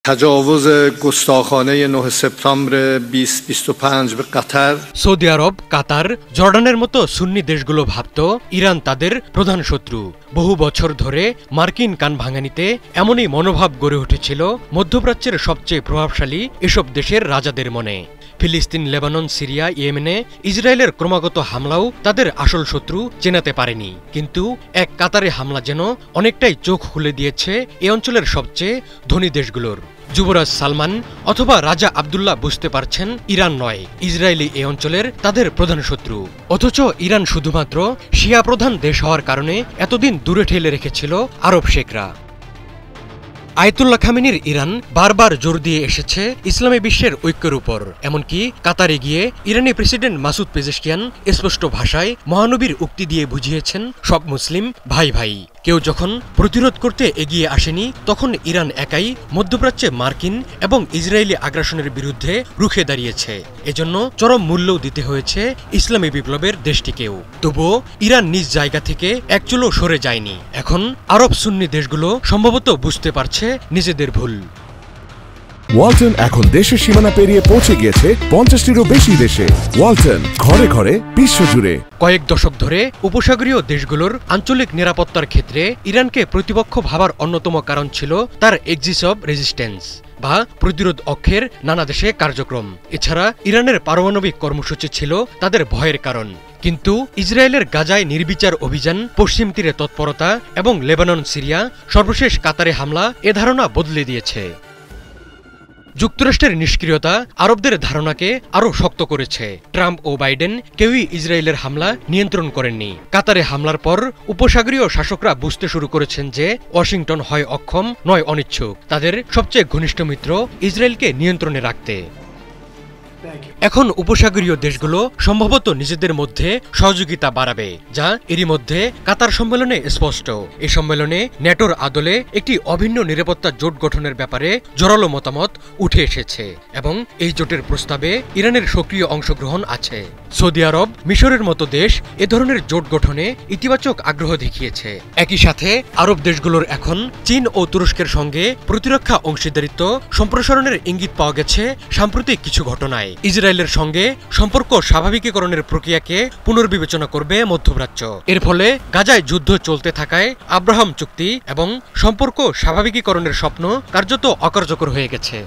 تجاوز گستاخانه 9 September 2025 به قطر Saudi আরব, কাতার, জর্ডানের মতো সুন্নি দেশগুলো ভাবত ইরান তাদের প্রধান শত্রু। বহু বছর ধরে মার্কিন কান ভাঙানিতে এমনই মনোভাব গড়ে উঠেছিল মধ্যপ্রাচ্যের সবচেয়ে প্রভাবশালী এসব দেশের রাজাদের মনে। ফিলিস্তিন, লেবানন, সিরিয়া, ইয়েমেনে ইসরায়েলের ক্রমাগত হামলাও তাদের আসল শত্রু চেনাতে পারেনি। কিন্তু এক কাতারে হামলা যেন অনেকটাই চোখ খুলে দিয়েছে এ অঞ্চলের সবচেয়ে ধনী দেশগুলোর। যুবরাজ সালমান অথবা রাজা আবদুল্লাহ বুঝতে পারছেন ইরান নয়, ইসরায়েলি এ অঞ্চলের তাদের প্রধান শত্রু। অথচ ইরান শুধুমাত্র শিয়া প্রধান দেশ হওয়ার কারণে এতদিন দূরে ঠেলে রেখেছিল আরব শেখরা। আয়াতুল্লাহ খামেনির ইরান বারবার জোর দিয়ে এসেছে ইসলামী বিশ্বের ঐক্যের উপর। এমনকি কাতারে গিয়ে ইরানি প্রেসিডেন্ট মাসুদ পেজেশকিয়ান স্পষ্ট ভাষায় মহানবীর উক্তি দিয়ে বুঝিয়েছেন, সব মুসলিম ভাই ভাই। কেউ যখন প্রতিরোধ করতে এগিয়ে আসেনি, তখন ইরান একাই মধ্যপ্রাচ্যে মার্কিন এবং ইসরায়েলি আগ্রাসনের বিরুদ্ধে রুখে দাঁড়িয়েছে। এজন্য চরম মূল্যও দিতে হয়েছে ইসলামী বিপ্লবের দেশটিকেও। তবুও ইরান নিজ জায়গা থেকে এক চুলও সরে যায়নি। এখন আরব সুন্নি দেশগুলো সম্ভবত বুঝতে পারছে নিজেদের ভুল। ওয়ালটন এখন দেশের সীমানা পেরিয়ে পৌঁছে গিয়েছে 50টিরও বেশি দেশে। ওয়ালটন, ঘরে ঘরে বিশ্বজুড়ে। কয়েক দশক ধরে উপসাগরীয় দেশগুলোর আঞ্চলিক নিরাপত্তার ক্ষেত্রে ইরানকে প্রতিপক্ষ ভাবার অন্যতম কারণ ছিল তার এক্সিস অব রেজিস্ট্যান্স বা প্রতিরোধ অক্ষের নানা দেশে কার্যক্রম। এছাড়া ইরানের পারমাণবিক কর্মসূচি ছিল তাদের ভয়ের কারণ। কিন্তু ইসরায়েলের গাজায় নির্বিচার অভিযান, পশ্চিম তীরে তৎপরতা এবং লেবানন, সিরিয়া, সর্বশেষ কাতারে হামলা এ ধারণা বদলে দিয়েছে। যুক্তরাষ্ট্রের নিষ্ক্রিয়তা আরবদের ধারণাকে আরও শক্ত করেছে। ট্রাম্প ও বাইডেন কেউই ইসরায়েলের হামলা নিয়ন্ত্রণ করেননি। কাতারে হামলার পর উপসাগরীয় শাসকরা বুঝতে শুরু করেছেন যে ওয়াশিংটন হয় অক্ষম, নয় অনিচ্ছুক তাদের সবচেয়ে ঘনিষ্ঠ মিত্র ইসরায়েলকে নিয়ন্ত্রণে রাখতে। এখন উপসাগরীয় দেশগুলো সম্ভবত নিজেদের মধ্যে সহযোগিতা বাড়াবে, যা এরই মধ্যে কাতার সম্মেলনে স্পষ্ট। এই সম্মেলনে ন্যাটোর আদলে একটি অভিন্ন নিরাপত্তা জোট গঠনের ব্যাপারে জোরালো মতামত উঠে এসেছে এবং এই জোটের প্রস্তাবে ইরানের সক্রিয় অংশগ্রহণ আছে। সৌদি আরব, মিশরের মতো দেশ এ ধরনের জোট গঠনে ইতিবাচক আগ্রহ দেখিয়েছে। একই সাথে আরব দেশগুলোর এখন চীন ও তুরস্কের সঙ্গে প্রতিরক্ষা অংশীদারিত্ব সম্প্রসারণের ইঙ্গিত পাওয়া গেছে সাম্প্রতিক কিছু ঘটনায়। ইসরায়েলের সঙ্গে সম্পর্ক স্বাভাবিকীকরণের প্রক্রিয়াকে পুনর্বিবেচনা করবে মধ্যপ্রাচ্য। এর ফলে গাজায় যুদ্ধ চলতে থাকায় আব্রাহাম চুক্তি এবং সম্পর্ক স্বাভাবিকীকরণের স্বপ্ন কার্যত অকার্যকর হয়ে গেছে।